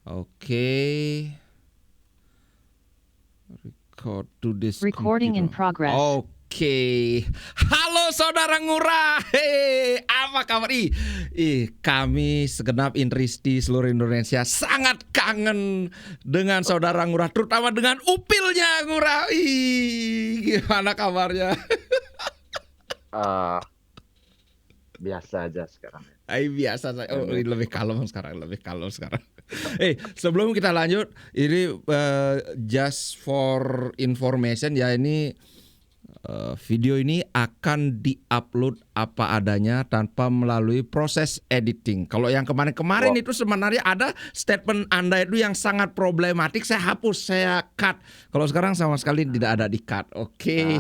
Oke. Record to this Recording in computer. progress. Oke. Halo saudara Ngurah. Hei, apa kabar? Kami segenap Intris di seluruh Indonesia sangat kangen dengan saudara Ngurah, terutama dengan upilnya Ngurah. Gimana kabarnya? Biasa aja sekarang. Biasa saya. Lebih kalem sekarang. Sebelum kita lanjut, ini just for information ya, ini video ini akan diupload apa adanya tanpa melalui proses editing. Kalau yang kemarin-kemarin itu sebenarnya ada statement Anda itu yang sangat problematik, saya hapus, saya cut. Kalau sekarang sama sekali tidak ada di cut. Oke.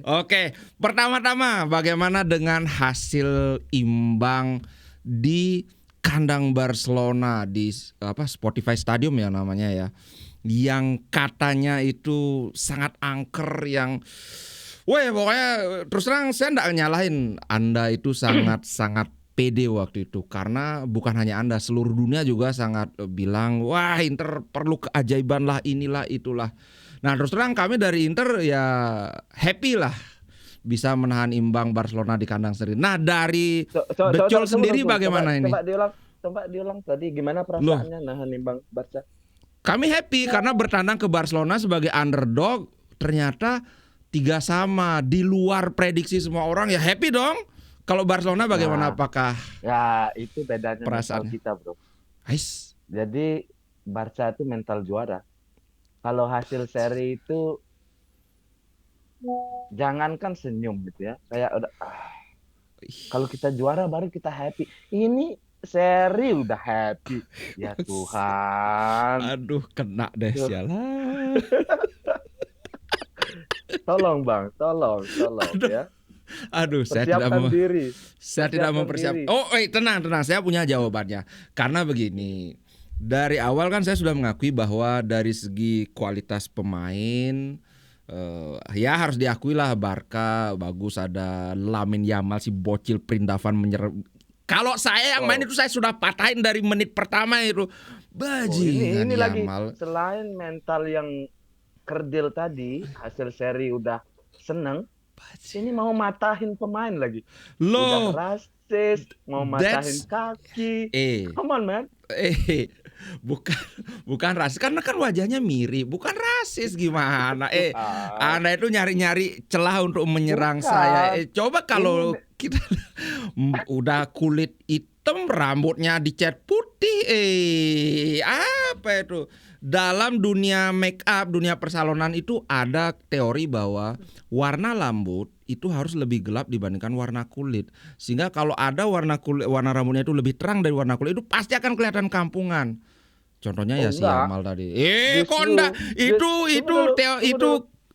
Oke, pertama-tama bagaimana dengan hasil imbang di kandang Barcelona di Spotify Stadium ya namanya ya, yang katanya itu sangat angker, yang pokoknya terus terang saya enggak nyalahin Anda, itu sangat pede waktu itu, karena bukan hanya Anda, seluruh dunia juga sangat bilang wah Inter perlu keajaiban lah, inilah itulah. Nah terus terang kami dari Inter ya happy lah bisa menahan imbang Barcelona di kandang sendiri. Nah dari Becul sendiri bagaimana ini? Coba diulang tadi gimana perasaannya nahan imbang Barca? Kami happy karena bertandang ke Barcelona sebagai underdog, ternyata 3-3 di luar prediksi semua orang, ya happy dong. Kalau Barcelona bagaimana, apakah? Ya itu bedanya mental kita bro. Ais. Jadi Barca itu mental juara. Kalau hasil seri itu jangankan senyum gitu ya, kayak udah kalau kita juara baru kita happy. Ini seri udah happy. Ya Tuhan. Aduh, kena deh sialan. Tolong Bang, tolong ya. Aduh, saya tidak mempersiapkan. Tenang, saya punya jawabannya. Karena begini, dari awal kan saya sudah mengakui bahwa dari segi kualitas pemain ya harus diakui lah Barca bagus, ada Lamine Yamal si bocil perindavan menyerang. Kalau saya yang main itu saya sudah patahin dari menit pertama itu. Bajingan ini Yamal. Lagi selain mental yang kerdil tadi, hasil seri udah seneng. Ini mau matahin pemain lagi. Loh, udah rasis, mau matahin kaki. Come on man. Bukan rasis, karena kan wajahnya mirip. Bukan rasis gimana? Anda itu nyari-nyari celah untuk menyerang saya. Coba kalau kita udah kulit hitam, rambutnya dicat putih, apa itu? Dalam dunia make up, dunia persalonan itu ada teori bahwa warna rambut itu harus lebih gelap dibandingkan warna kulit. Sehingga kalau ada warna rambutnya itu lebih terang dari warna kulit, itu pasti akan kelihatan kampungan. Contohnya ya si Yamal tadi. Konda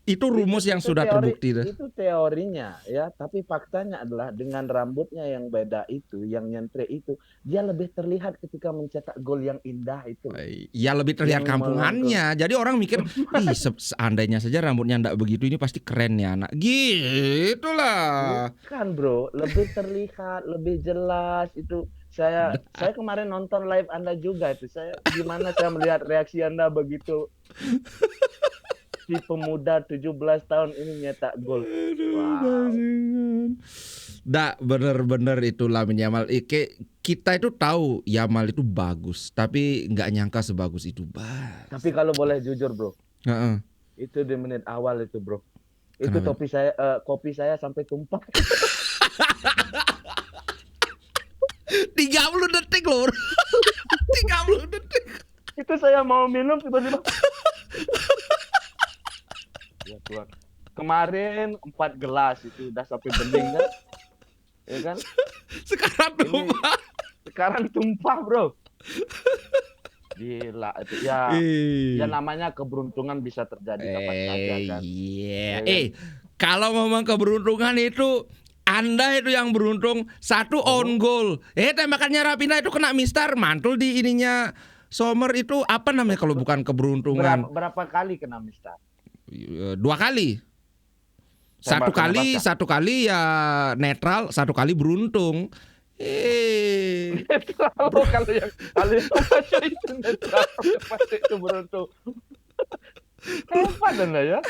itu rumus yang sudah terbukti. Itu teorinya ya, tapi faktanya adalah dengan rambutnya yang beda itu, yang nyentre itu, dia lebih terlihat ketika mencetak gol yang indah itu. Ya lebih terlihat kampungannya. Jadi orang mikir, seandainya saja rambutnya enggak begitu, ini pasti keren ya anak. Gitulah. Bukan bro, lebih terlihat, lebih jelas itu. Saya kemarin nonton live Anda juga itu. Gimana saya melihat reaksi Anda begitu. Si pemuda 17 tahun ini nyetak gol. Wow. Bener-bener itu Lamine Yamal. Kita itu tahu Yamal itu bagus, tapi nggak nyangka sebagus itu. Tapi kalau boleh jujur bro, itu di menit awal itu bro, itu kopi saya sampai tumpah. 30 detik loh. 30 detik. Itu saya mau minum tiba-tiba. Ya Tuhan. Kemarin 4 gelas itu udah sampai bening kan? Ya kan? Sekarang tumpah, bro. Gila itu ya. Ya namanya keberuntungan bisa terjadi kapan saja kan. Ya kan? Kalau ngomong keberuntungan itu Anda itu yang beruntung, 1 on goal. Tembakannya Raphinha itu kena mistar, mantul di ininya Sommer, itu apa namanya kalau bukan keberuntungan? Berapa kali kena mistar? 2 kali. Satu kali ya netral, 1 kali beruntung. Netral kalau yang baca itu netral pasti itu beruntung. Hebat Anda ya.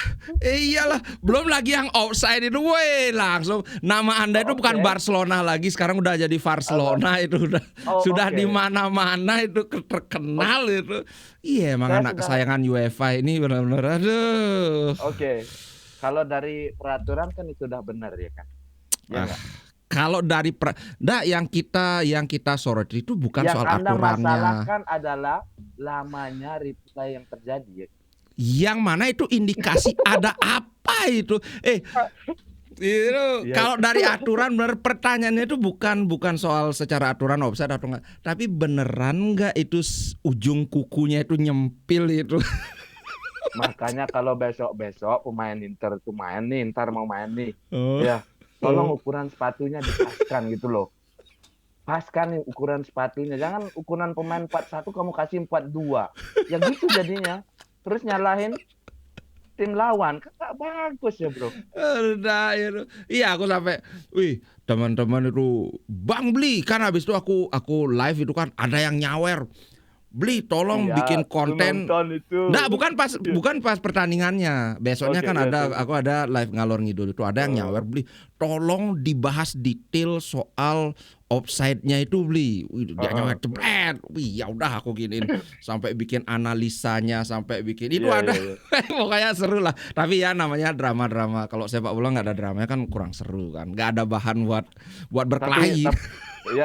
Iyalah, belum lagi yang offside itu, woi langsung nama Anda itu bukan Oke. Barcelona lagi, sekarang udah jadi Barcelona itu udah Oh, sudah oke. di mana-mana itu terkenal itu. Iya, emang Saya anak sudah kesayangan UEFA ini benar-benar aduh. Oke. Kalau dari peraturan kan itu udah benar ya kan? Ya Ah, enggak? kalau dari yang kita soroti itu bukan Yang soal Anda aturannya. masalahkan adalah lamanya replay yang terjadi ya. Yang mana itu indikasi ada apa itu? Itu Iya. kalau dari aturan bener pertanyaannya itu bukan soal secara aturan offside atau enggak, tapi beneran enggak itu ujung kukunya itu nyempil itu. Makanya kalau besok-besok pemain Inter itu main nih, ntar mau main nih. Oh. Ya, tolong ukuran sepatunya dipaskan gitu loh. Paskan nih ukuran sepatunya. Jangan ukuran pemain 41 kamu kasih 42. Ya gitu jadinya. Terus nyalahin tim lawan. Kan gak bagus ya, Bro. Udah itu. Iya aku sampai, wih teman-teman itu Bang beli kan habis itu aku live itu kan ada yang nyawer. Beli tolong Iya, bikin aku konten. nonton itu. Nah, bukan pas pertandingannya. Besoknya Oke, kan ya, aku ada live ngalor ngidul itu ada yang nyawer beli. Tolong dibahas detail soal offside-nya itu beli. Wih, dia nyawer jebret. Wih, ya udah aku giniin sampai bikin analisanya, sampai bikin itu Iya, ada. iya, iya. Pokoknya seru lah. Tapi ya namanya drama-drama. Kalau sepak bola nggak ada dramanya kan kurang seru kan. Nggak ada bahan buat berkelahi.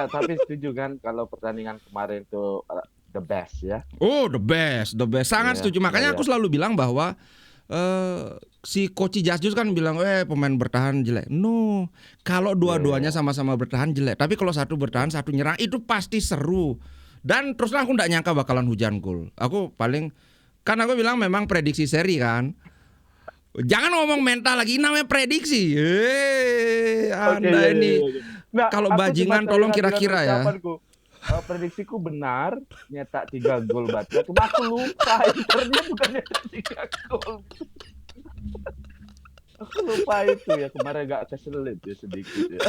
Tapi setuju kan kalau pertandingan kemarin itu the best ya. Oh, the best. Sangat Iya, setuju. Makanya iya, aku selalu bilang bahwa si Coach Jasjus kan bilang, pemain bertahan jelek. No, kalau dua-duanya sama-sama bertahan jelek. Tapi kalau satu bertahan, satu nyerang, itu pasti seru. Dan terus aku nggak nyangka bakalan hujan gol. Aku bilang memang prediksi seri kan. Jangan ngomong mental lagi, namanya prediksi. Anda Oke, ini iya. Nah, kalau aku bajingan cuma tolong teringat kira-kira dengan ya. ucapanku. Prediksiku benar, nyetak 3 gol baca. Cuma aku lupa Internya bukan nyetak 3 gol. Aku lupa itu ya, kemarin agak keselit ya sedikit ya.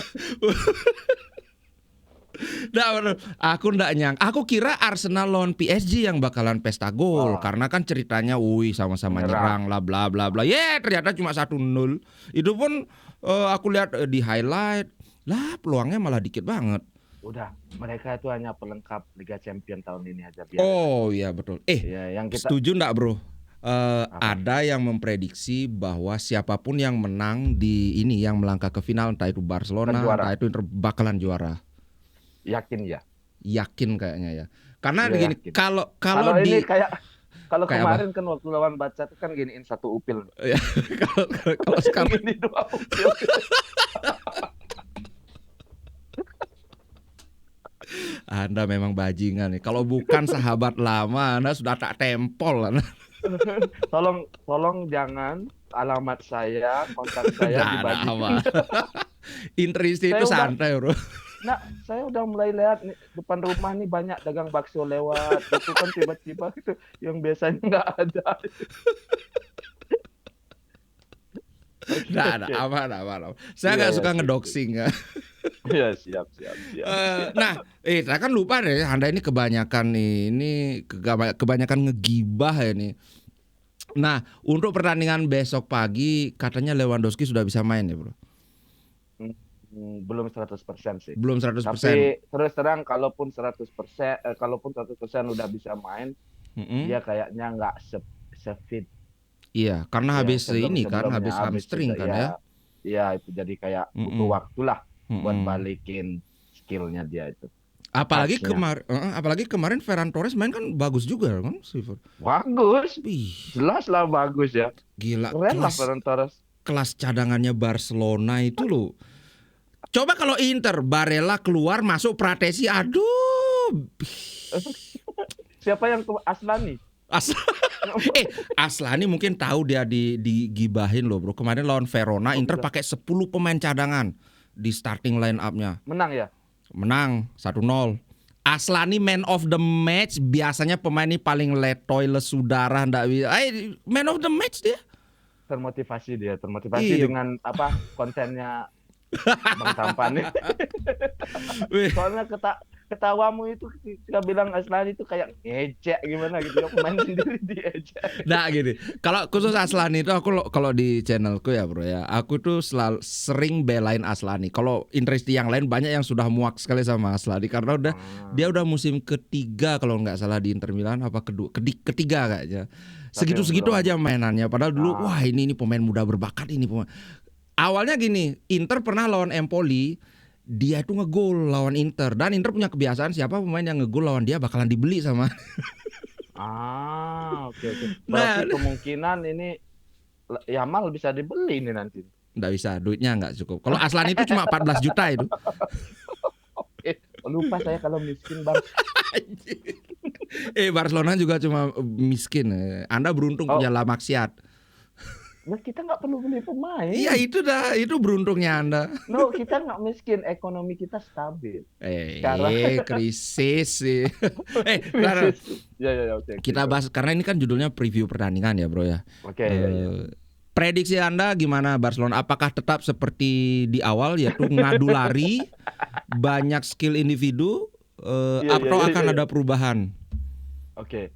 Nah, aku ndak nyang. Aku kira Arsenal lawan PSG yang bakalan pesta gol karena kan ceritanya sama-sama nyerang lah bla bla bla. Ternyata cuma 1-0. Itu pun aku lihat di highlight. Lah, peluangnya malah dikit banget. Udah, mereka itu hanya pelengkap Liga Champions tahun ini aja biar. Oh, iya betul. Ya, yang kita setuju ndak, Bro? Ada yang memprediksi bahwa siapapun yang menang di ini yang melangkah ke final, entah itu Barcelona, entah itu Inter, bakalan juara. Yakin ya? Yakin kayaknya ya. Karena Ya, begini, yakin. kalau ini kayak kalau kayak kemarin apa? Kan waktu lawan Barca itu kan giniin 1 upil. Kalau sekarang gini 2 upil. Anda memang bajingan nih. Kalau bukan sahabat lama, Anda sudah tak tempol. Tolong jangan alamat saya, kontak saya dibagi. Interisti itu santai, Bro. Nah, saya udah mulai lihat nih, depan rumah nih banyak dagang bakso lewat. Itu kan tiba-tiba itu yang biasanya nggak ada. Nah, aman. Saya nggak suka ngedoxing ya. Iya, siap. Nah, saya kan lupa deh, Anda ini kebanyakan ngegibah ya nih. Nah, untuk pertandingan besok pagi katanya Lewandowski sudah bisa main ya, Bro? Belum 100% sih. Belum 100%. Tapi terus terang kalaupun 100% udah bisa main, dia kayaknya nggak se-fit. Iya, karena habis hamstring kan ya. Iya, itu jadi kayak butuh waktu lah buat balikin skillnya dia itu. Apalagi kemarin Ferran Torres main kan bagus juga kan, Silver. Bagus. Jelas lah bagus ya. Gila. Keren lah Ferran Torres. Kelas cadangannya Barcelona itu loh. Coba kalau Inter, Barella keluar masuk Pratesi, aduh. Siapa yang Aslani? Aslani mungkin tahu dia digibahin loh, Bro. Kemarin lawan Verona, Inter pakai 10 pemain cadangan di starting line up-nya. Menang ya? Menang 1-0. Aslani man of the match. Biasanya pemain ini paling letoy, lesudara, ndak bisa. Man of the match dia. Termotivasi dengan kontennya Bang Tampan. Wih, Soalnya ketawamu itu ketika bilang Aslani itu kayak ngejek gimana gitu ya, pemain sendiri diejek. nah gini, kalau khusus Aslani itu kalau di channelku ya bro ya, aku tuh selalu sering belain Aslani. Kalau Intristi yang lain banyak yang sudah muak sekali sama Aslani karena dia udah musim ketiga kalau nggak salah di Inter Milan apa ketiga kayaknya. Tapi Segitu-segitu belum. aja mainannya. Padahal dulu wah ini pemain muda berbakat ini pemain. Awalnya gini, Inter pernah lawan Empoli, dia itu ngegol lawan Inter dan Inter punya kebiasaan siapa pemain yang ngegol lawan dia bakalan dibeli sama. Oke oke. Nah, Berarti kemungkinan ini Yamal bisa dibeli ini nanti. nggak bisa, duitnya nggak cukup. Kalau Aslan itu cuma 14 juta itu. Lupa saya kalau miskin bang. Barcelona juga cuma miskin. Anda beruntung punya La Maxiat. Nah, kita nggak perlu beli pemain. Iya itu beruntungnya Anda. No, kita nggak miskin, ekonomi kita stabil. Krisis sih. Oke. Kita bahas karena ini kan judulnya preview pertandingan ya bro ya. Oke. Prediksi Anda gimana Barcelona? Apakah tetap seperti di awal yaitu ngadu lari, banyak skill individu, atau akan ada perubahan? Oke.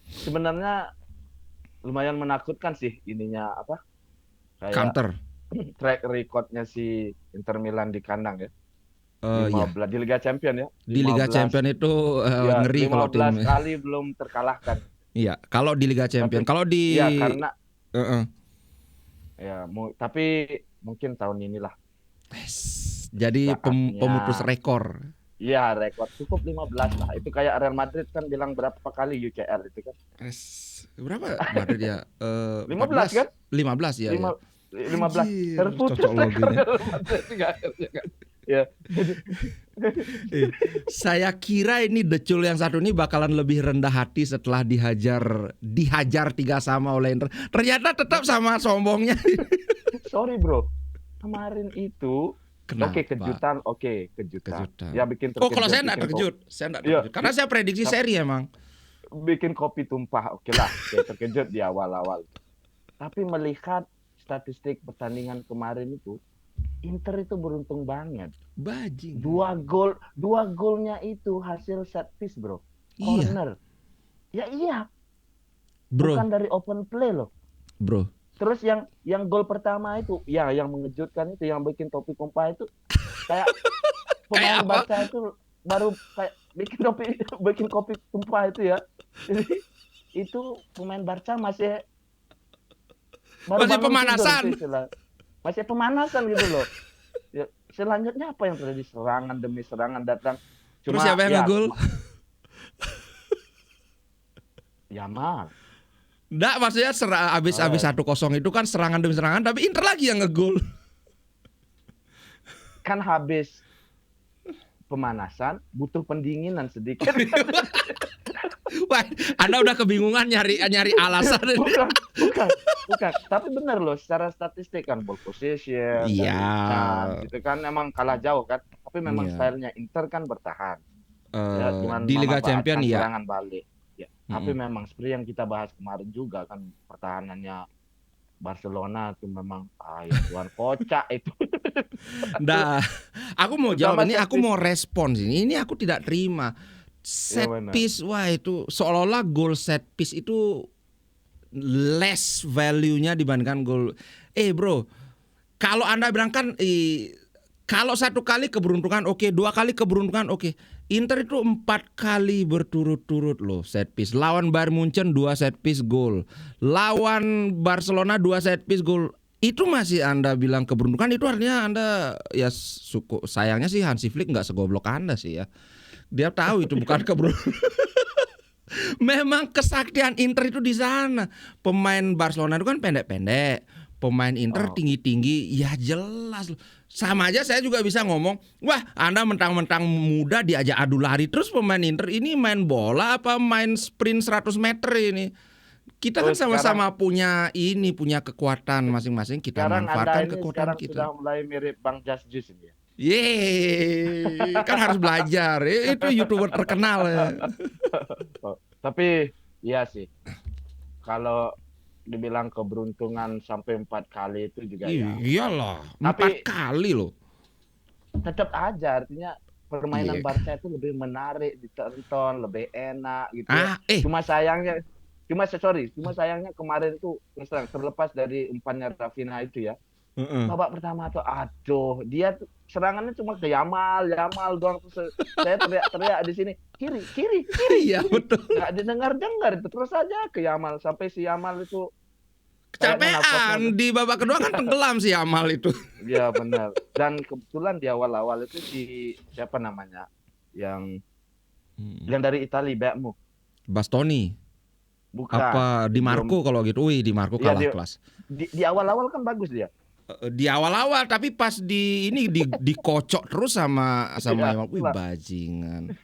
Sebenarnya lumayan menakutkan sih ininya apa? Kayak Counter. Track recordnya si Inter Milan di kandang ya. 15 Iya. di Liga Champion ya. Di Liga Champion itu ngeri kalau tim 15 kali belum terkalahkan. Iya, kalau di Liga Champion. Kalau di karena tapi mungkin tahun inilah. Jadi pemutus rekor. Iya, rekor cukup 15 lah. Itu kayak Real Madrid kan bilang berapa kali UCL itu kan. Berapa Madrid ya? 15 kan? 15 ya. 15 terputus rekor Real Madrid kan. Ya. Saya kira ini Decul yang satu ini bakalan lebih rendah hati setelah dihajar 3-3 oleh Inter. Ternyata tetap sama sombongnya. Sorry bro, kemarin itu kejutan. Ya bikin terkejut. Kalau saya enggak terkejut. Karena saya prediksi seri emang. Bikin kopi tumpah, oke lah. Saya terkejut di awal-awal. Tapi melihat statistik pertandingan kemarin itu, Inter itu beruntung banget. Bajing. Dua golnya itu hasil set piece, bro. Corner. Iya. Bro. Bukan dari open play loh. Bro. Terus yang gol pertama itu, ya yang mengejutkan itu, yang bikin topi tumpah itu kayak pemain Barca itu baru kayak bikin kopi tumpah itu ya. Jadi itu pemain Barca masih pemanasan. Masih pemanasan gitu loh. Ya, selanjutnya apa yang terjadi? Serangan demi serangan datang. Terus siapa yang ngegol? Yamal. Nggak, maksudnya abis 1-0 itu kan serangan demi serangan, tapi Inter lagi yang ngegol. Kan habis pemanasan, butuh pendinginan sedikit. Wah, Anda udah kebingungan nyari alasan. Bukan. Tapi benar loh, secara statistik kan ball possession, gitu kan emang kalah jauh kan. Tapi memang stylenya Inter kan bertahan. Di Liga Champion ya. Serangan balik. Ya. Tapi memang seperti yang kita bahas kemarin juga kan pertahanannya Barcelona itu memang Tuhan kocak itu. Nah, aku mau jawab ini, aku mau respons ini. Ini aku tidak terima. Set piece, wah itu seolah-olah gol set piece itu less value-nya dibandingkan gol. Bro, kalau Anda bilang kan kalau 1 kali keberuntungan oke, 2 kali keberuntungan oke. Inter itu 4 kali berturut-turut loh set piece. Lawan Bayern Munchen 2 set piece gol. Lawan Barcelona 2 set piece gol. Itu masih Anda bilang keberuntungan, itu artinya Anda ya sayangnya sih Hansi Flick nggak segoblok Anda sih ya. Dia tahu itu bukan keberuntungan. Memang kesaktian Inter itu di sana. Pemain Barcelona itu kan pendek-pendek, pemain Inter tinggi-tinggi, ya jelas. Sama aja saya juga bisa ngomong, wah Anda mentang-mentang muda diajak adu lari, terus pemain Inter ini main bola apa main sprint 100 meter ini. Kita kan sama-sama punya kekuatan masing-masing, kita manfaatkan kekuatan kita. Sudah mulai mirip Bang Just Juice ini ya. Kan harus belajar. Itu YouTuber terkenal ya. Tapi iya sih. Kalau dibilang keberuntungan sampai 4 kali itu juga ya. Iyalah, 4 Tapi kali loh. tetap aja artinya permainan Iya. Barca itu lebih menarik ditonton, lebih enak gitu ya. Ah, Cuma sayangnya, cuma sayangnya kemarin tuh terus terang, terlepas dari umpannya Rafinha itu ya. heeh. Babak pertama tuh aduh, dia tuh serangannya cuma ke Yamal, Yamal doang terus saya teriak-teriak di sini, kiri, kiri, kiri, Iya kiri. betul. Nggak didengar-dengar itu terus aja ke Yamal sampai si Yamal itu kayaknya nafasnya Kecapean di babak kedua kan tenggelam si Amal itu. ya benar. Dan kebetulan di awal-awal itu si siapa namanya yang dari Italia Bekmu Bastoni. bukan Apa Di belum Marco kalau gitu. Wih, Di Marco ya kalah kelas. di awal-awal kan bagus dia. Di awal-awal tapi pas dikocok terus sama Ya, Yamal. Wih, lah. bajingan.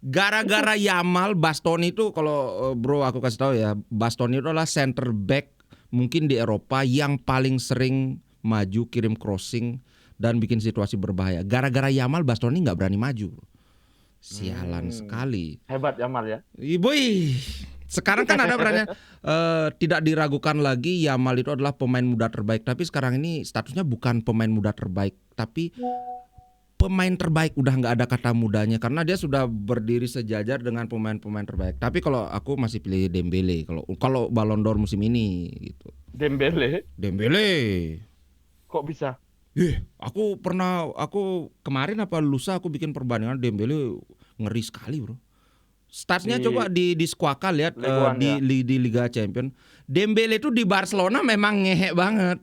Gara-gara Yamal, Bastoni itu kalau bro aku kasih tahu ya, Bastoni itu adalah center back mungkin di Eropa yang paling sering maju kirim crossing dan bikin situasi berbahaya. Gara-gara Yamal, Bastoni nggak berani maju. Sialan sekali. Hebat Yamal ya. Boy, sekarang kan ada perannya tidak diragukan lagi Yamal itu adalah pemain muda terbaik. Tapi sekarang ini statusnya bukan pemain muda terbaik, tapi pemain terbaik. Udah nggak ada kata mudanya karena dia sudah berdiri sejajar dengan pemain-pemain terbaik. Tapi kalau aku masih pilih Dembele kalau Ballon d'Or musim ini gitu. Dembele Dembele. kok bisa? Aku kemarin apa lusa aku bikin perbandingan Dembele ngeri sekali, bro. Statsnya Di coba di Squawka lihat Ligue 1 ya. di Liga Champion. Dembele itu di Barcelona memang ngehe banget.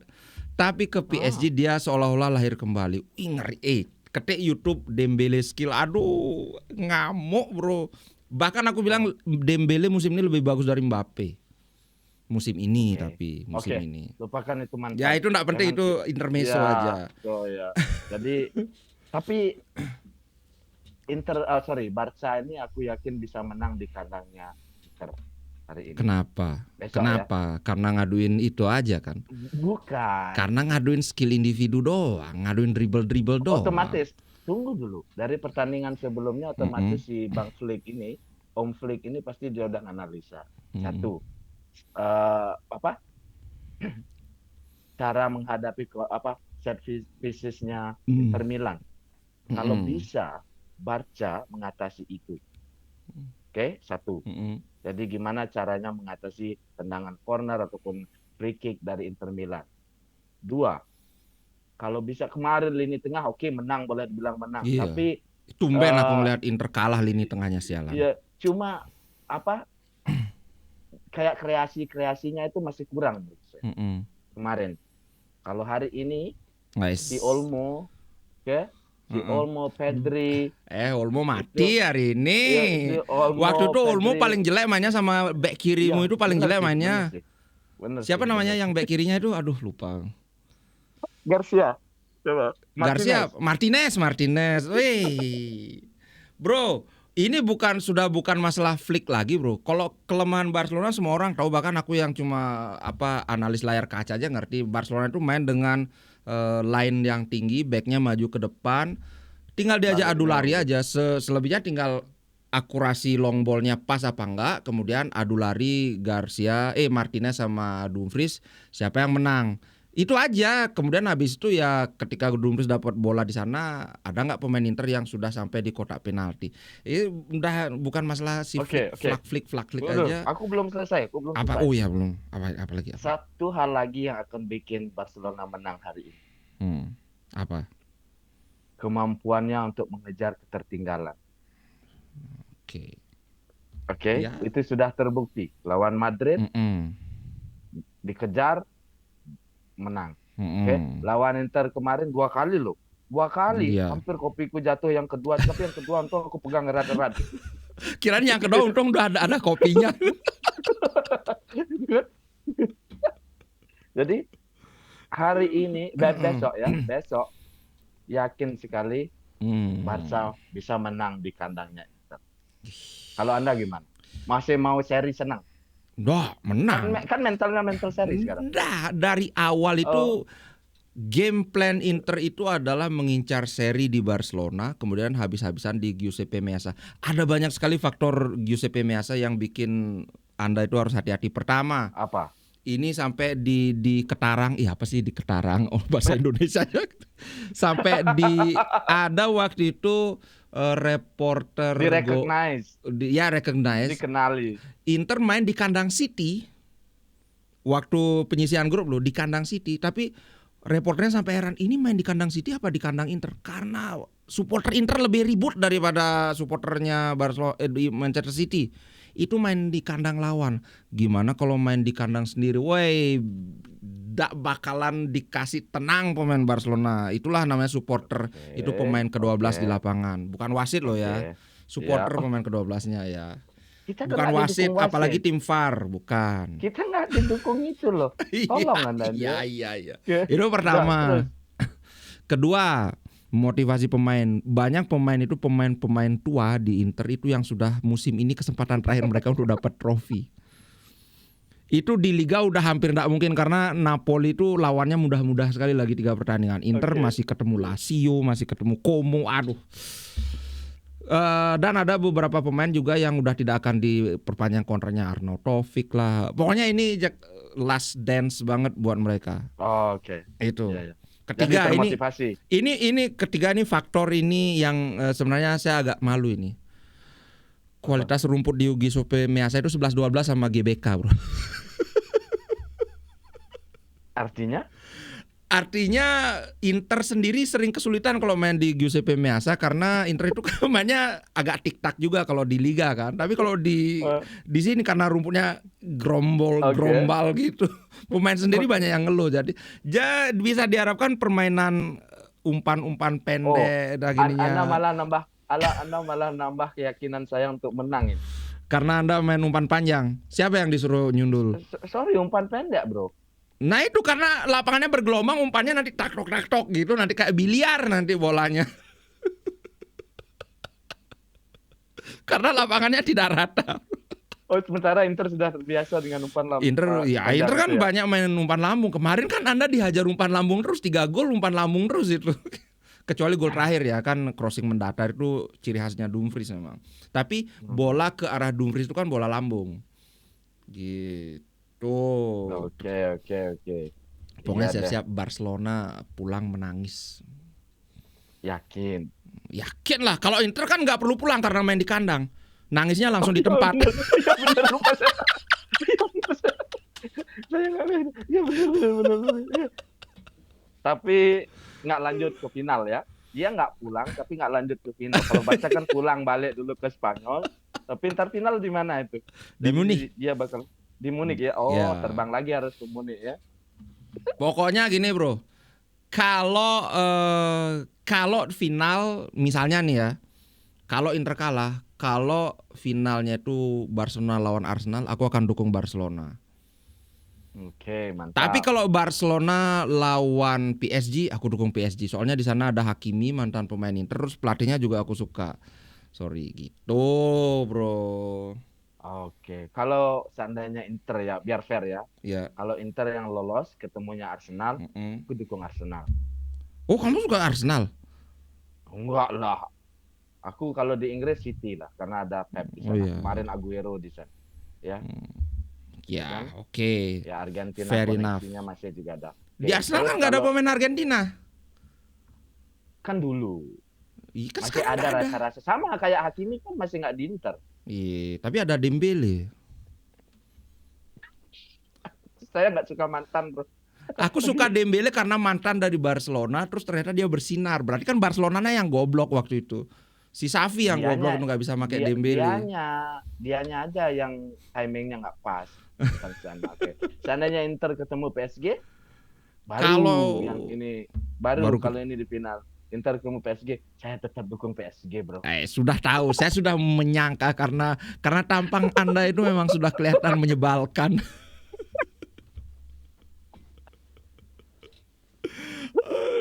Tapi ke PSG dia seolah-olah lahir kembali. Ih, ngeri. Ketik YouTube Dembele skill. Aduh, ngamuk, bro. Bahkan aku bilang Dembele musim ini lebih bagus dari Mbappe. Musim ini tapi musim ini. Lupakan itu mantan. Ya itu enggak penting, itu intermezzo aja. Oh ya. Jadi tapi Barca ini aku yakin bisa menang di kandangnya Inter hari ini. Kenapa? Besok Kenapa? Karena ngaduin itu aja kan? Bukan. Karena ngaduin skill individu doang, ngaduin dribble doang. Otomatis. Tunggu dulu. Dari pertandingan sebelumnya otomatis si Bang Flick ini, Om Flick ini pasti dia udah analisa. Satu, cara menghadapi set piecesnya Inter Milan. Kalau bisa Barca mengatasi itu. Oke, satu. Jadi gimana caranya mengatasi tendangan corner ataupun free kick dari Inter Milan. Dua, kalau bisa kemarin lini tengah oke, menang, boleh dibilang menang. Iya. Tapi tumben aku melihat Inter kalah lini tengahnya sialan. Iya, cuma kayak kreasinya itu masih kurang menurut saya. Kemarin. Kalau hari ini si Olmo, Olmo, Pedri. Olmo mati hari ini. Waktu itu Olmo paling jelek mainnya sama back kirimu itu paling jelek mainnya. Bener Siapa namanya yang back kirinya itu? Aduh lupa. Garcia. Coba. Garcia, Martinez. Wih. Bro, ini sudah bukan masalah Flick lagi, bro. Kalau kelemahan Barcelona semua orang tahu, bahkan aku yang cuma analis layar kaca aja ngerti. Barcelona itu main dengan line yang tinggi, backnya maju ke depan. Tinggal diajak adu lari aja. Selebihnya tinggal akurasi long ballnya pas apa enggak. Kemudian adu lari Martinez sama Dumfries, siapa yang menang. Itu aja. Kemudian habis itu ya ketika Dumfries dapat bola di sana, ada nggak pemain Inter yang sudah sampai di kotak penalti. Ini udah bukan masalah si flick aja. Aku belum selesai. Apa? Oh ya belum. Apa lagi? Satu hal lagi yang akan bikin Barcelona menang hari ini. Apa? Kemampuannya untuk mengejar ketertinggalan. Oke. Ya. Itu sudah terbukti. Lawan Madrid dikejar, menang. Lawan Inter kemarin 2 kali loh. 2 kali. Iya. Hampir kopiku jatuh yang kedua. Tapi yang kedua untung aku pegang erat-erat. Kirain yang kedua untung udah ada kopinya. Jadi hari ini besok yakin sekali Barca bisa menang di kandangnya Inter. Kalau Anda gimana? Masih mau seri senang? Menang. Kan mental seri sekarang. Dari awal itu game plan Inter itu adalah mengincar seri di Barcelona, kemudian habis-habisan di Giuseppe Meazza. Ada banyak sekali faktor Giuseppe Meazza yang bikin Anda itu harus hati-hati. Pertama, apa? Ini sampai di Ketarang, iya apa sih di Ketarang? Oh bahasa Indonesia ya. Sampai ada waktu itu reporter Di recognize, ya recognize dikenali. Inter main di kandang City. Waktu penyisian grup loh di kandang City, tapi reporternya sampai heran, ini main di kandang City apa di kandang Inter? Karena supporter Inter lebih ribut daripada supporternya Barcelona di Manchester City. Itu main di kandang lawan. Gimana kalau main di kandang sendiri? Woi, ndak bakalan dikasih tenang pemain Barcelona. Itulah namanya supporter. Itu pemain ke-12 di lapangan. Bukan wasit loh ya. Supporter pemain ke-12-nya ya. Kita Bukan wasit, apalagi tim VAR, bukan. Kita nggak didukung itu loh. Tolong Anda. Iya. Itu pertama. Kedua, motivasi pemain. Banyak pemain itu pemain tua di Inter itu yang sudah musim ini kesempatan terakhir mereka untuk dapat trofi. Itu di Liga udah hampir tidak mungkin karena Napoli itu lawannya mudah-mudah sekali lagi 3 pertandingan. Inter masih ketemu Lazio, masih ketemu Como, aduh. Dan ada beberapa pemain juga yang udah tidak akan diperpanjang kontraknya, Arnautovic lah. Pokoknya ini last dance banget buat mereka. Oke. Itu. Iya. Ketiga ini ketiga ini faktor ini yang sebenarnya saya agak malu ini. Kualitas rumput di Giuseppe Meazza itu 11-12 sama GBK, Bro. Artinya Inter sendiri sering kesulitan kalau main di Giuseppe Meazza karena Inter itu mainnya agak tik-tak juga kalau di liga kan. Tapi kalau di sini karena rumputnya grombal gitu. Pemain sendiri banyak yang ngeluh. Jadi bisa diharapkan permainan umpan-umpan pendek dan gininya. Anda malah nambah keyakinan saya untuk menang ini. Karena Anda main umpan panjang. Siapa yang disuruh nyundul? Sorry, umpan pendek, Bro. Nah itu karena lapangannya bergelombang, umpannya nanti tak-tok gitu, nanti kayak biliar nanti bolanya. Karena lapangannya tidak rata. Oh, sementara Inter sudah terbiasa dengan umpan lambung. Inter kan banyak main umpan lambung. Kemarin kan Anda dihajar umpan lambung terus 3 gol umpan lambung terus itu. Kecuali gol terakhir ya kan crossing mendatar itu ciri khasnya Dumfries memang. Tapi bola ke arah Dumfries itu kan bola lambung. Gitu. Oke. Pokoknya siap-siap Barcelona pulang menangis. Yakin lah. Kalau Inter kan nggak perlu pulang karena main di kandang. Nangisnya langsung di tempat. Iya benar lupa saya. Saya nggak benar. Iya benar. Tapi nggak lanjut ke final ya. Dia nggak pulang tapi nggak lanjut ke final. Kalau Barca kan pulang balik dulu ke Spanyol. Tapi ntar final di mana itu? Di Munich. Dia bakal di Munich ya. Terbang lagi harus ke Munich ya. Pokoknya gini, Bro. Kalau final misalnya nih ya. Kalau Inter kalah, kalau finalnya itu Barcelona lawan Arsenal, aku akan dukung Barcelona. Oke, mantap. Tapi kalau Barcelona lawan PSG, aku dukung PSG. Soalnya di sana ada Hakimi, mantan pemain Inter, terus pelatihnya juga aku suka. Sorry gitu, Bro. Oke, kalau seandainya Inter ya, biar fair ya. Iya. Kalau Inter yang lolos ketemunya Arsenal, aku dukung Arsenal. Oh, kamu suka Arsenal? Enggak lah. Aku kalau di Inggris City lah, karena ada Pep di sana. Kemarin Aguero di sana. Ya. Ya, oke. Ya Argentina fair enough. Masih juga ada. Di Arsenal kan nggak ada pemain Argentina. Kan dulu. Kan masih ada rasa-rasa sama kayak Hakimi kan masih nggak di Inter. Iya, tapi ada Dembele. Saya nggak suka mantan, Bro. Aku suka Dembele karena mantan dari Barcelona, terus ternyata dia bersinar. Berarti kan Barcelonanya yang goblok waktu itu. Si Xavi yang goblok itu nggak bisa pakai Dembele. Dianya aja yang timingnya nggak pas. Oke. Seandainya Inter ketemu PSG, baru kalau ini di final. Inter ketemu PSG, saya tetap dukung PSG, Bro. Sudah tahu, saya sudah menyangka karena tampang Anda itu memang sudah kelihatan menyebalkan.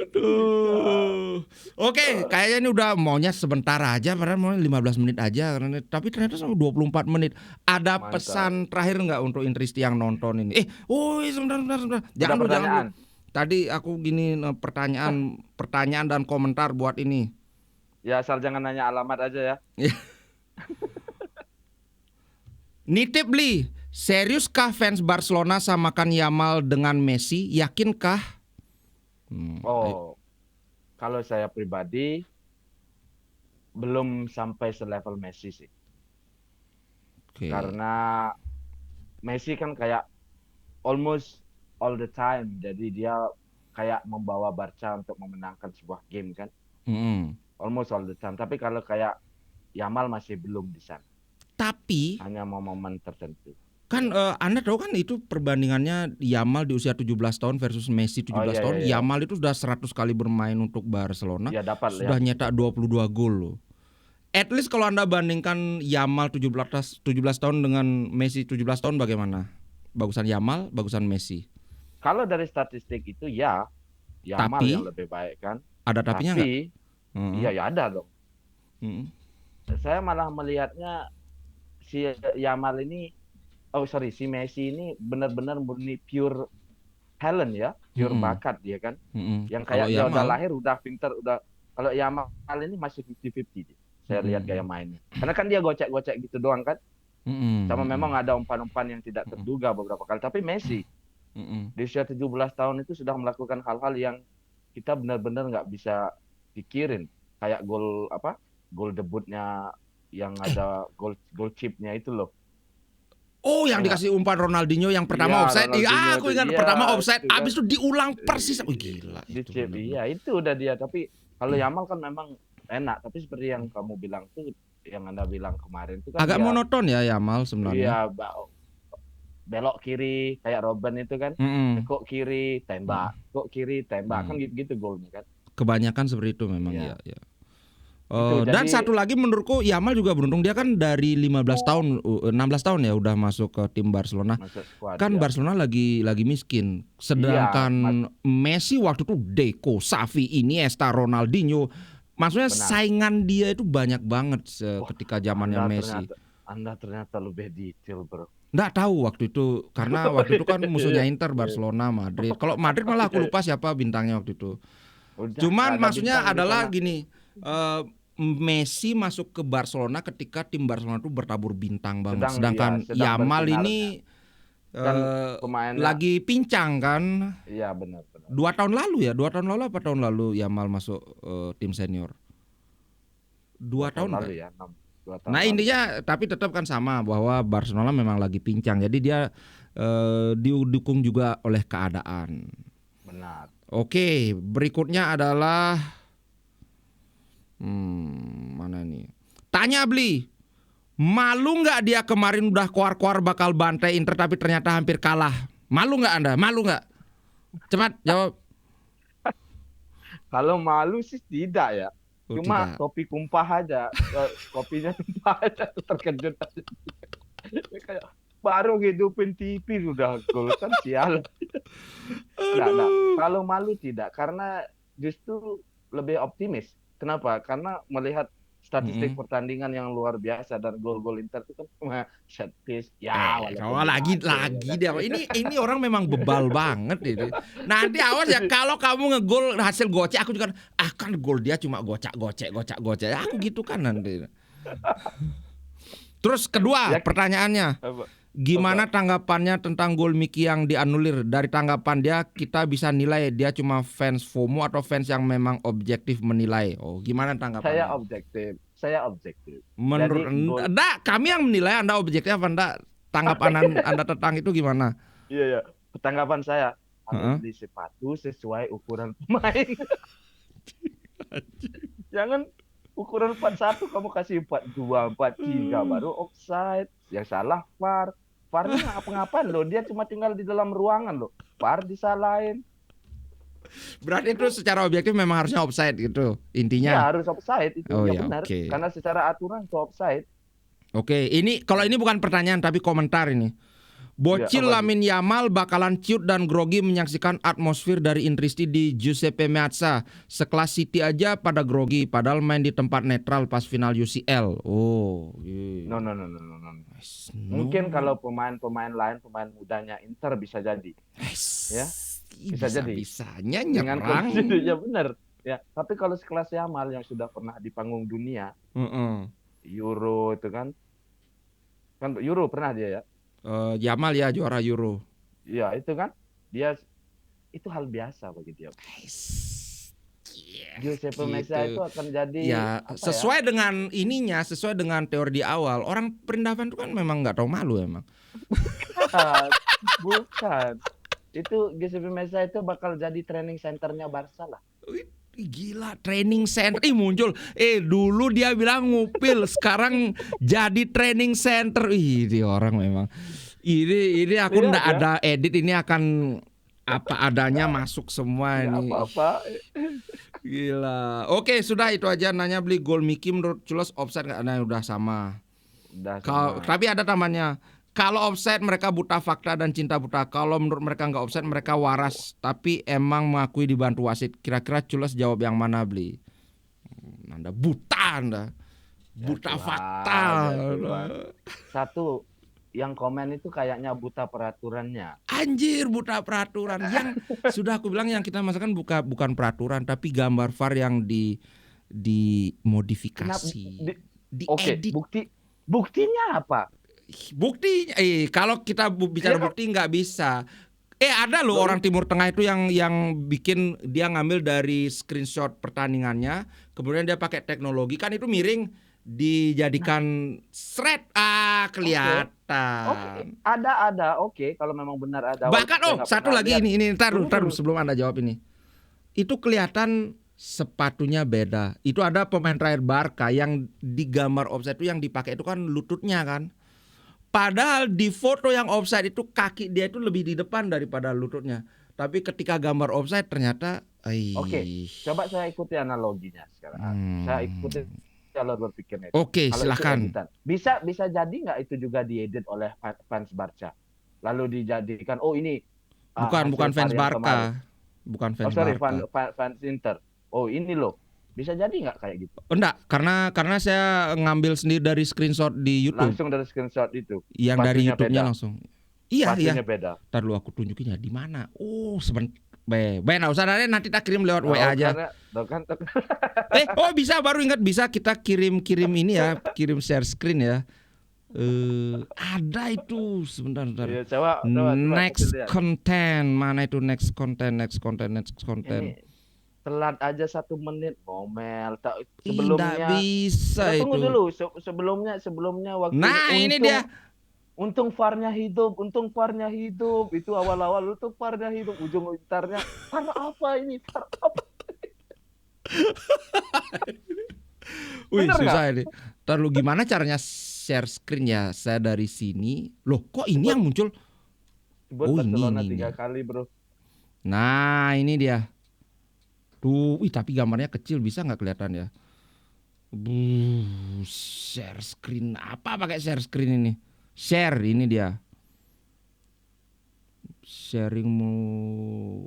Aduh. Oke, kayaknya ini udah maunya sebentar aja, padahal mau 15 menit aja, tapi ternyata sampai 24 menit. Ada mantap. Pesan terakhir nggak untuk Intristi yang nonton ini? Sebentar. Jangan. Tadi aku gini pertanyaan dan komentar buat ini. Ya asal jangan nanya alamat aja ya. Nitip beli Seriuskah fans Barcelona samakan Yamal dengan Messi? Yakinkah? Oh, kalau saya pribadi belum sampai selevel Messi sih. Oke. Karena Messi kan kayak almost all the time. Jadi dia kayak membawa Barca untuk memenangkan sebuah game kan. Mm-mm. Almost all the time. Tapi kalau kayak Yamal masih belum di sana. Tapi Hanya momen tertentu. kan Anda tahu kan itu perbandingannya Yamal di usia 17 tahun versus Messi 17 Oh iya, tahun. iya, iya. Yamal itu sudah 100 kali bermain untuk Barcelona, Ya dapat sudah lihat. nyetak 22 gol loh. At least kalau Anda bandingkan Yamal 17 tahun dengan Messi 17 tahun bagaimana? Bagusan Yamal, bagusan Messi. Kalau dari statistik itu ya Yamal yang Tapi lebih baik kan. ada tapinya nggak? Tapi iya ya ada dong. Mm-mm. Saya malah melihatnya si Yamal ini, si Messi ini benar-benar murni pure talent ya, pure Mm-mm. bakat dia kan. Mm-mm. Yang Kalau kayak dia udah Yamal, lahir udah pinter, udah. Kalau Yamal ini masih 50-50 dia. Saya lihat gaya mainnya. Karena kan dia gocek-gocek gitu doang kan. mm-mm. Sama memang Mm-mm. ada umpan-umpan yang tidak Mm-mm. terduga beberapa kali. Tapi Messi Mm-mm. di usia 17 tahun itu sudah melakukan hal-hal yang kita benar-benar nggak bisa pikirin. Kayak gol debutnya yang ada gol chipnya itu loh. Oh, yang Ya nggak? dikasih umpan Ronaldinho yang pertama Iya, offside. Iya, Ronaldinho aku itu. ingat Iya, pertama offside, itu kan. abis itu diulang persis. Oh, gila Di itu chip. benar-benar. Iya, itu udah dia. Tapi kalau Yamal kan memang enak. Tapi seperti yang kamu bilang tuh, yang Anda bilang kemarin itu kan Agak dia, monoton ya Yamal sebenarnya. iya, belok kiri kayak Robben itu kan. Mm-mm. Kok kiri tembak, kok kiri tembak, kan Mm. gitu-gitu golnya kan. Kebanyakan seperti itu memang ya. Iya. Ya. Itu Dan jadi satu lagi menurutku Yamal juga beruntung, dia kan dari 15 tahun 16 tahun ya udah masuk ke tim Barcelona. masuk squad Kan ya. Barcelona lagi miskin. Iya, Sedangkan Messi waktu itu Deco, Xavi, Iniesta, Ronaldinho. Maksudnya Benar. saingan dia itu banyak banget ketika zamannya Messi. Anda ternyata lebih detail, bro. Nggak tahu waktu itu karena waktu itu kan musuhnya Inter, Barcelona, Madrid. Kalau Madrid malah aku lupa siapa bintangnya waktu itu. Udah, Cuman nggak ada maksudnya bintang di adalah sana. gini, Messi masuk ke Barcelona ketika tim Barcelona itu bertabur bintang banget. Sedangkan sedang Yamal bersinar, ini kan pemainnya. lagi pincang kan. Iya, benar. 2 tahun lalu ya, 2 tahun lalu apa tahun lalu Yamal masuk tim senior. 2 tahun lalu kan? ya, 2 tahun Nah lalu. intinya tapi tetap kan sama bahwa Barcelona memang lagi pincang. Jadi dia didukung juga oleh keadaan. Benar. Oke, berikutnya adalah mana nih? Tanya Bli, malu nggak dia kemarin udah keluar-keluar bakal bantai Inter tapi ternyata hampir kalah? Malu nggak Anda? Malu nggak? Cepat jawab. Kalau malu sih tidak ya. Oh, Cuma tidak. kopi tumpah aja, kopinya tumpah aja, terkejut aja. Kayak baru hidupin TV sudah gol kan sial. Nah, kalau malu tidak, karena justru lebih optimis. Kenapa? Karena melihat statistik pertandingan yang luar biasa dan gol-gol Inter itu kan set piece ya, walaupun lagi berhasil, dia. Ini orang memang bebal banget ini. Nanti awas ya kalau kamu ngegol hasil gocek aku juga kan gol dia cuma gocek. Aku gitu kan nanti. Terus kedua Ya, pertanyaannya, gimana tanggapannya tentang gol Miki yang dianulir? Dari tanggapan dia kita bisa nilai dia cuma fans FOMO atau fans yang memang objektif menilai. Oh, gimana tanggapannya? Saya objektif. Menurut Jadi, Anda, kami yang menilai, Anda objektif apa Anda? Tanggapan Anda tentang itu gimana? Iya. Tanggapan saya, harus beli sepatu sesuai ukuran pemain. Jangan ukuran 41 kamu kasih 42, 43 baru offside. Yang salah VAR. VAR-nya apa-ngapain loh, dia cuma tinggal di dalam ruangan loh. VAR disalahin. Berarti itu secara objektif memang harusnya offside gitu intinya. Ya harus offside itu benar. Okay. Karena secara aturan itu offside. Oke, kalau ini bukan pertanyaan tapi komentar ini. Bocil Lamine Yamal bakalan ciut dan grogi menyaksikan atmosfer dari Intristi di Giuseppe Meazza. Sekelas City aja pada grogi padahal main di tempat netral pas final UCL. Oh, No. Mungkin kalau pemain-pemain lain, pemain mudanya Inter bisa jadi. Ya. Bisa jadi. Bisanya dengan nyerang. Ya benar. Ya, tapi kalau sekelas Yamal yang sudah pernah di panggung dunia, Euro itu kan Euro pernah dia ya. Yamal ya juara Euro. Ya itu kan dia itu hal biasa bagi dia. Giuseppe Meazza itu akan jadi ya sesuai dengan ininya, sesuai dengan teori di awal. Orang Perindavan itu kan memang nggak tahu malu emang. Bukan. Itu Giuseppe Meazza itu bakal jadi training centernya Barca lah. Wih, gila, training center. Muncul. Dulu dia bilang ngupil, sekarang jadi training center. Ini orang memang. Ini aku nggak ada edit, ini akan apa adanya masuk semua ini. Apa-apa. Gila. Oke, sudah itu aja nanya beli gol Miki menurut Culas offside nggak? Nah, udah sama. Tapi ada tamannya. Kalau offside mereka buta fakta dan cinta buta. Kalau menurut mereka nggak offside mereka waras. Tapi emang mengakui dibantu wasit. Kira-kira Culas jawab yang mana beli? Anda buta Anda. Buta fakta. Satu. Yang komen itu kayaknya buta peraturannya. Anjir, buta peraturan. Yang sudah aku bilang yang kita masakan bukan peraturan tapi gambar VAR yang dimodifikasi. Oke, buktinya apa? Buktinya kalau kita bicara bukti nggak bisa. Ada loh orang Timur Tengah itu yang bikin dia ngambil dari screenshot pertandingannya, kemudian dia pakai teknologi kan itu miring dijadikan thread kelihatan. Oke. Ada. Oke, kalau memang benar ada. Bahkan satu lagi lihat. ini taruh sebelum Anda jawab ini. Itu kelihatan sepatunya beda. Itu ada pemain terakhir Barca yang di gambar offside itu yang dipakai itu kan lututnya kan. Padahal di foto yang offside itu kaki dia itu lebih di depan daripada lututnya. Tapi ketika gambar offside ternyata Oke, coba saya ikuti analoginya sekarang. Saya ikuti kalau berpikirnya. Oke, silakan. Bisa jadi nggak itu juga diedit oleh fans Barca, lalu dijadikan ini bukan fans Barca, bukan fans Barca. Fans Inter. Ini loh, bisa jadi nggak kayak gitu? Enggak, karena saya ngambil sendiri dari screenshot di YouTube. Langsung dari screenshot itu. Yang dari YouTube-nya langsung. Iya. Beda. Ntar lu aku tunjukin ya di mana. Sebentar. Nggak usah nanti kita kirim lewat WA aja. Bisa baru ingat bisa kita kirim ini ya, kirim share screen ya. Ada itu sebentar. Ya, coba, next content mana itu next content. Ini telat aja 1 menit ngomel. Sebelumnya. Tidak bisa tunggu itu. dulu. Sebelumnya waktu. Nah ini dia. Untung VAR-nya hidup. Itu awal-awal untung VAR-nya hidup. Ujung-ujungnya VAR apa ini? Wih, susah ini. Ntar lu gimana caranya share screen ya? Saya dari sini. Loh, kok ini yang muncul? Barcelona 3 kali, bro. Nah, ini dia. Tuh, tapi gambarnya kecil, bisa nggak kelihatan ya? Share screen. Apa pakai share screen ini? Share ini dia. Sharingmu.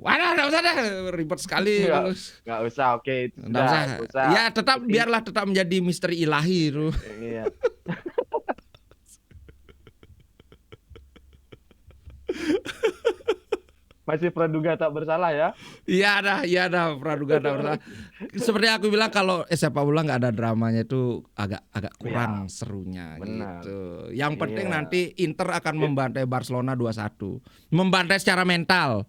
Nggak usah deh, ribet sekali. Nggak usah, oke. Nggak usah. Ya biarlah tetap menjadi misteri ilahi itu. Iya. Masih praduga tak bersalah ya? Iya dah praduga tak bersalah. Seperti aku bilang kalau sepak bola nggak ada dramanya itu agak kurang serunya. Benar. Gitu. Yang penting nanti Inter akan membantai Barcelona 2-1. Membantai secara mental.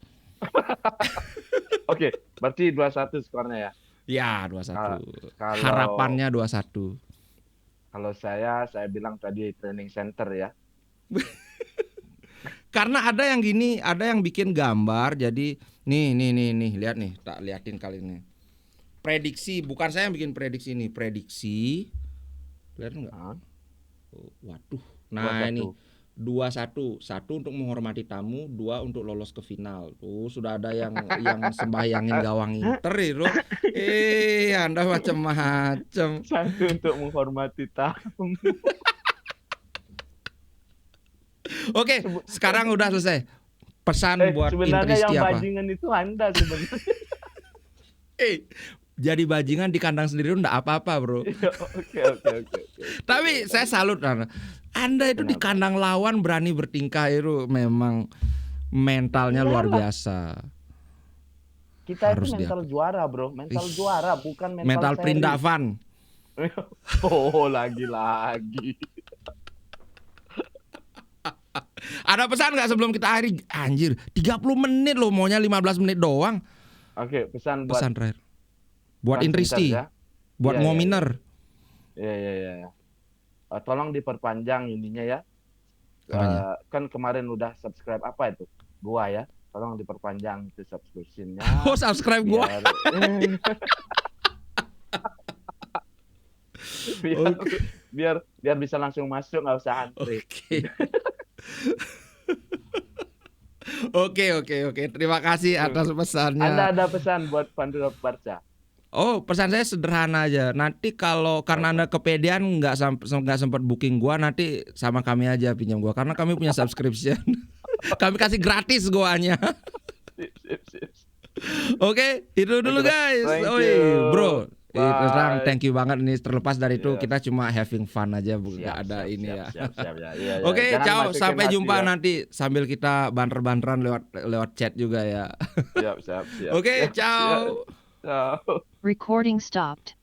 Oke, berarti 2-1 skornya ya? Ya 2-1. Harapannya 2-1. Kalau saya bilang tadi training center ya. Karena ada yang gini, ada yang bikin gambar. Jadi nih, lihat nih, tak liatin kali ini. Prediksi, bukan saya yang bikin prediksi ini, prediksi. Lihat enggak? Waduh. Nah, 2-1. Ini 2-1. 1 untuk menghormati tamu, 2 untuk lolos ke final. Tuh sudah ada yang sembahyangin gawang Inter itu. Anda macam-macam. 1 untuk menghormati tamu. Oke, sekarang udah selesai. Pesan buat sebenarnya Intristi yang apa? bajingan itu Anda sebenarnya. Jadi bajingan di kandang sendiri enggak apa-apa, bro. Oke. Tapi saya salut Anda itu di kandang lawan berani bertingkah itu memang mentalnya luar biasa. Kita harus itu mental juara, bro. Mental juara, bukan mental Perindavan. Lagi. Ada pesan nggak sebelum kita akhiri? Anjir, 30 menit loh, maunya 15 menit doang. Oke, pesan buat Pesan terakhir. Buat transmitters Inristi, ya. buat Iya, iya, Ngominer. Iya. Tolong diperpanjang ininya ya. Apanya? Kan kemarin udah subscribe apa itu? Gua ya. Tolong diperpanjang itu subscription-nya Oh, subscribe gua. biar biar, Oke. biar bisa langsung masuk, nggak usah antri. Oke. Terima kasih atas pesannya. Anda ada pesan buat Pandora Barca? Oh, pesan saya sederhana aja. Nanti kalau karena Anda kepedean nggak sempat booking gua, nanti sama kami aja pinjam gua karena kami punya subscription. Kami kasih gratis goanya. Sip. Oke, itu dulu Oke, guys. thank Oi, you. bro. Terang Bye. thank you banget ini. Terlepas dari itu Iya. kita cuma having fun aja, Siap, nggak ada ini ya. siap ya. Iya. Oke, Jangan ciao. masukin Sampai hati jumpa ya. nanti sambil kita banter-banteran lewat chat juga ya. Siap. Oke, ciao. Ciao. Recording stopped.